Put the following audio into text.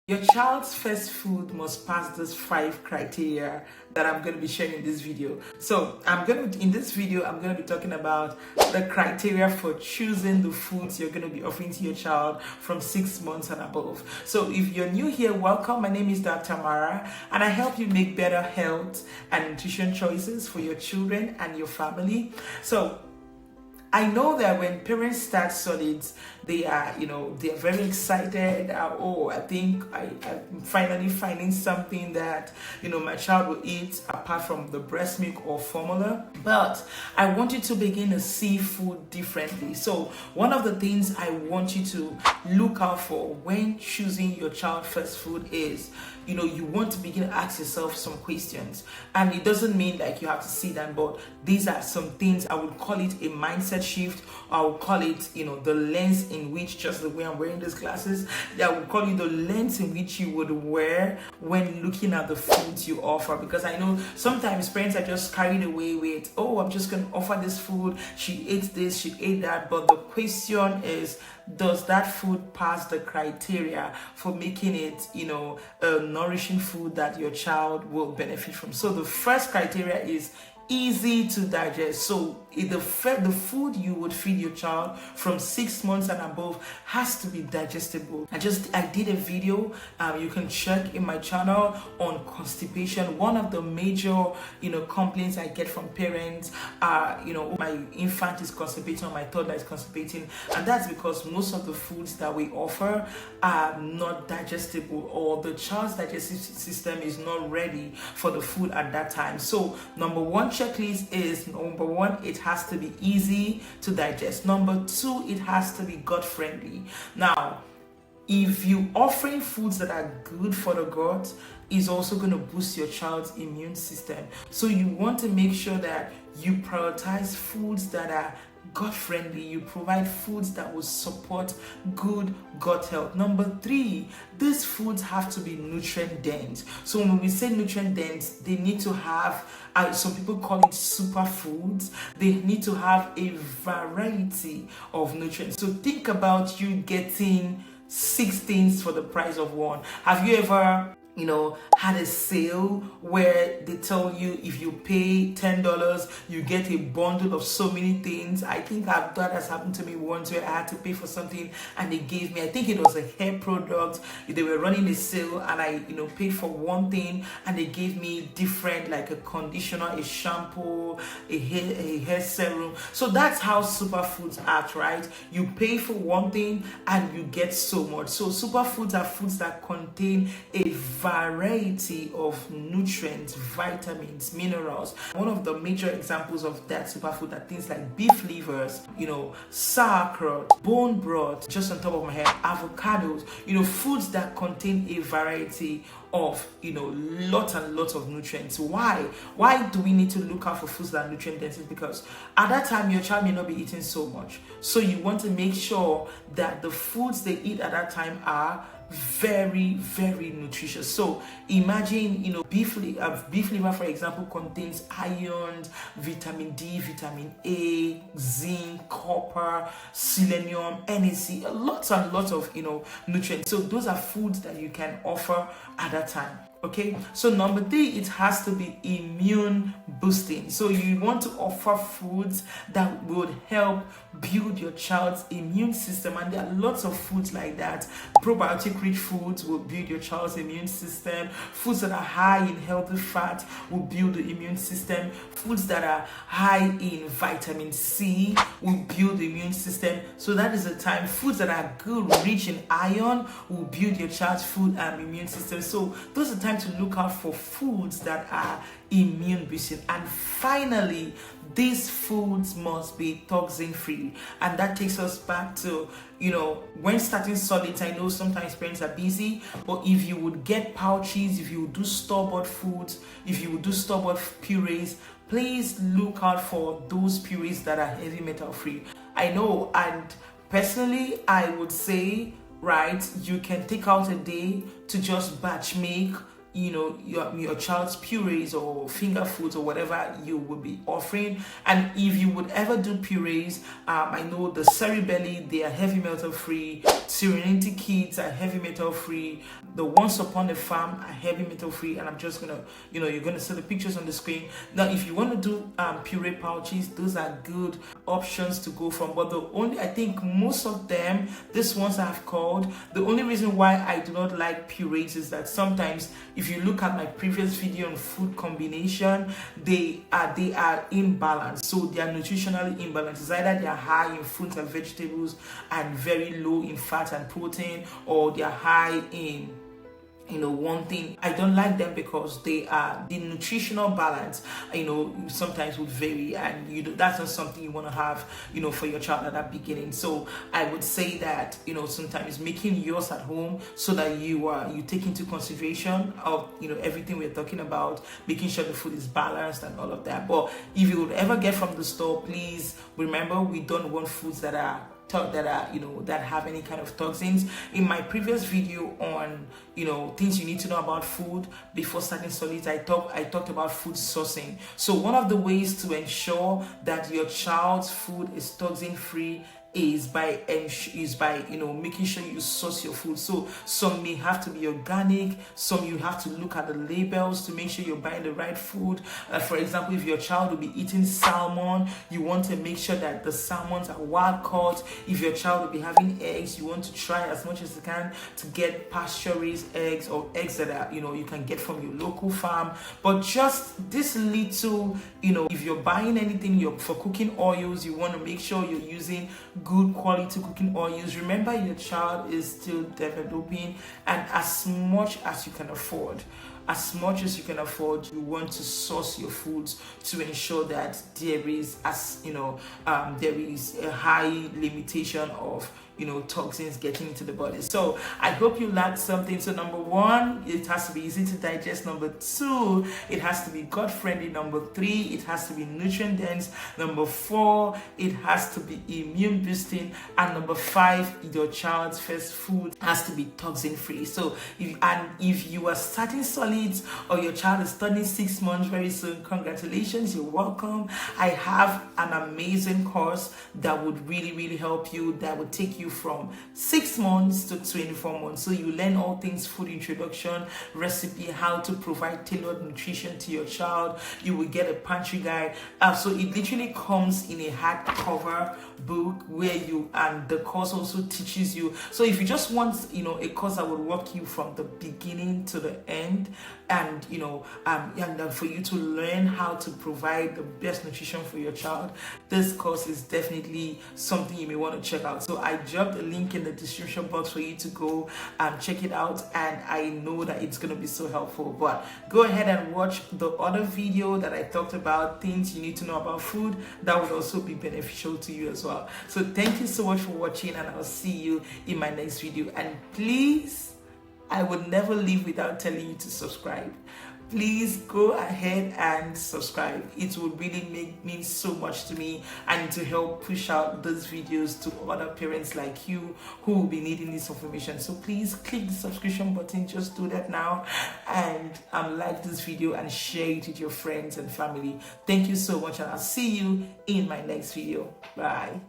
Your child's first food must pass these 5 criteria that I'm going to be sharing in this video. So in this video, I'm going to be talking about the criteria for choosing the foods you're going to be offering to your child from 6 months and above. So if you're new here, welcome. My name is Dr. Mara, and I help you make better health and nutrition choices for your children and your family. So I know that when parents start solids, they are very excited. I think I'm finally finding something that, my child will eat apart from the breast milk or formula. But I want you to begin to see food differently. So one of the things I want you to look out for when choosing your child's first food is, you want to begin to ask yourself some questions. And it doesn't mean like you have to sit down, but these are some things. I would call it a mindset shift. I would call it, the lens in which, just the way I'm wearing these glasses, I would call it the lens in which you would wear when looking at the foods you offer. Because I know sometimes parents are just carried away with, oh, I'm just going to offer this food. She ate this, she ate that. But the question is, does that food pass the criteria for making it, a nourishing food that your child will benefit from? So the first criteria is easy to digest. So the food you would feed your child from 6 months and above has to be digestible. I did a video, you can check in my channel, on constipation. One of the major complaints I get from parents are, my infant is constipating or my toddler is constipating, and that's because most of the foods that we offer are not digestible, or the child's digestive system is not ready for the food at that time. So number one checklist is, number one, it has to be easy to digest. Number two, it has to be gut friendly. Now, if you offering foods that are good for the gut, is also going to boost your child's immune system. So you want to make sure that you prioritize foods that are gut friendly. You provide foods that will support good gut health. Number three, these foods have to be nutrient dense. So when we say nutrient dense, they need to have, some people call it superfoods. They need to have a variety of nutrients. So think about you getting 6 things for the price of one. Have you ever had a sale where they tell you if you pay $10, you get a bundle of so many things? I think that has happened to me once, where I had to pay for something and they gave me, I think it was a hair product. They were running a sale and I, paid for one thing and they gave me different, like a conditioner, a shampoo, a hair serum. So that's how superfoods act, right? You pay for one thing and you get so much. So superfoods are foods that contain a variety of nutrients, vitamins, minerals. One of the major examples of that superfood are things like beef livers, sauerkraut, bone broth, just on top of my head, avocados, foods that contain a variety of, lots and lots of nutrients. Why do we need to look out for foods that are nutrient dense? Because at that time your child may not be eating so much, so you want to make sure that the foods they eat at that time are very, very nutritious. So imagine, beef liver, for example, contains iron, vitamin D, vitamin A, zinc, copper, selenium, NAC, lots and lots of nutrients. So those are foods that you can offer at that time. Okay, so number three, it has to be immune boosting. So you want to offer foods that would help build your child's immune system, and there are lots of foods like that. Probiotic rich foods will build your child's immune system. Foods that are high in healthy fat will build the immune system. Foods that are high in vitamin C will build the immune system. So that is the time. Foods that are good, rich in iron, will build your child's food and immune system. So those are time to look out for foods that are immune boosting. And finally, these foods must be toxin free, and that takes us back to when starting solids. I know sometimes parents are busy, but if you would get pouches, if you would do store-bought foods, if you would do store-bought purees, please look out for those purees that are heavy metal free. I know, and personally I would say, right, you can take out a day to just batch make your child's purees or finger foods or whatever you will be offering. And if you would ever do purees, I know the Cerebelly, they are heavy metal free. Serenity Kids are heavy metal free. The Once Upon a Farm are heavy metal free. And I'm just gonna, you're gonna see the pictures on the screen. Now, if you want to do puree pouches, those are good options to go from. But I think most of them, these ones I've called, the only reason why I do not like purees is that sometimes, if you look at my previous video on food combination, they are imbalanced. So they are nutritionally imbalanced. It's either they are high in fruits and vegetables and very low in fat and protein, or they are high in one thing. I don't like them because the nutritional balance sometimes would vary, and that's not something you want to have for your child at that beginning. So I would say that sometimes making yours at home, so that you take into consideration of everything we're talking about, making sure the food is balanced and all of that. But if you would ever get from the store, please remember, we don't want foods that have any kind of toxins. In my previous video on things you need to know about food before starting solids, I talked about food sourcing. So one of the ways to ensure that your child's food is toxin free is by making sure you source your food. So some may have to be organic, some you have to look at the labels to make sure you're buying the right food. For example, if your child will be eating salmon, you want to make sure that the salmons are wild caught. If your child will be having eggs, you want to try as much as you can to get pasture raised eggs, or eggs that are you can get from your local farm. But just this little, if you're buying anything for cooking oils, you want to make sure you're using good quality cooking oils. Remember, your child is still developing, and as much as you can afford, you want to source your foods to ensure that there is a high limitation of toxins getting into the body. So I hope you learned something. So number one, it has to be easy to digest. Number two, it has to be gut friendly. Number three, it has to be nutrient dense. Number four, it has to be immune boosting. And number five, your child's first food has to be toxin free. So if you are starting solids, or your child is turning 6 months very soon, congratulations, you're welcome. I have an amazing course that would really help you, that would take you from 6 months to 24 months. So you learn all things food introduction, recipe, how to provide tailored nutrition to your child. You will get a pantry guide. So it literally comes in a hardcover book and the course also teaches you. So if you just want a course that would walk you from the beginning to the end, and for you to learn how to provide the best nutrition for your child, this course is definitely something you may want to check out. So I dropped a link in the description box for you to go and check it out, and I know that it's going to be so helpful. But go ahead and watch the other video that I talked about things you need to know about food that would also be beneficial to you as well. So thank you so much for watching, and I'll see you in my next video. And please, I would never leave without telling you to subscribe. Please go ahead and subscribe. It would really mean so much to me, and to help push out those videos to other parents like you who will be needing this information. So please click the subscription button. Just do that now, and like this video and share it with your friends and family. Thank you so much, and I'll see you in my next video. Bye.